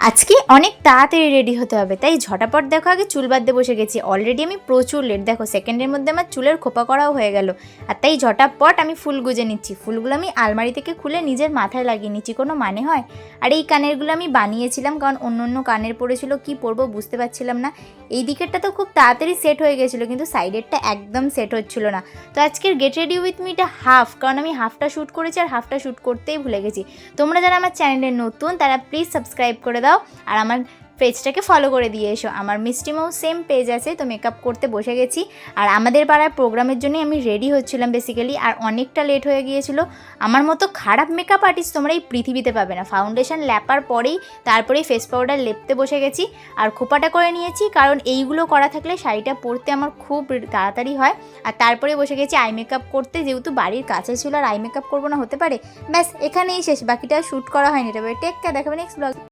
আজকে অনেক তাড়াতাড়ি রেডি হতে হবে, তাই ঝটাপট দেখো আগে চুল বাঁধতে বসে গেছি। অলরেডি আমি প্রচুর লেট, দেখো সেকেন্ডের মধ্যে আমার চুলের খোপা করাও হয়ে গেল। আর তাই ঝটাপট আমি ফুল গুজে নিচ্ছি। ফুলগুলো আমি আলমারি থেকে খুলে নিজের মাথায় লাগিয়ে নিচ্ছি, কোনো মানে হয়? আর এই কানেরগুলো আমি বানিয়েছিলাম, কারণ অন্য অন্য কানের পড়েছিল, কি পরবো বুঝতে পারছিলাম না। এই দিকেরটা তো খুব তাড়াতাড়ি সেট হয়ে গেছিলো, কিন্তু সাইডেরটা একদম সেট হচ্ছিল না। তো আজকের গেট রেডি উইথ মিটা হাফ, কারণ আমি হাফটা শ্যুট করেছি আর হাফটা শ্যুট করতেই ভুলে গেছি। তোমরা যারা আমার চ্যানেলে নতুন তারা প্লিজ সাবস্ক্রাইব করে দাও আর আমার পেজটাকে ফলো করে দিয়ে এসো। আমার মিষ্টি মাউ সেম পেজ আছে। তো মেকআপ করতে বসে গেছি, আর আমাদের পাড়ার প্রোগ্রামের জন্যই আমি রেডি হচ্ছিলাম বেসিক্যালি, আর অনেকটা লেট হয়ে গিয়েছিল। আমার মতো খারাপ মেকআপ আর্টিস্ট তোমরা এই পৃথিবীতে পাবে না। ফাউন্ডেশন ল্যাপার পরেই তারপরেই ফেস পাউডার লেপতে বসে গেছি, আর খোপাটা করে নিয়েছি, কারণ এইগুলো করা থাকলে শাড়িটা পরতে আমার খুব তাড়াতাড়ি হয়। আর তারপরে বসে গেছি আই মেকআপ করতে, যেহেতু বাড়ির কাছে ছিল আর আই মেকআপ করবো না হতে পারে। ব্যাস এখানেই শেষ, বাকিটা শ্যুট করা হয়নি। তবে টেক কেয়ার, দেখাবে নেক্সট ব্লগ।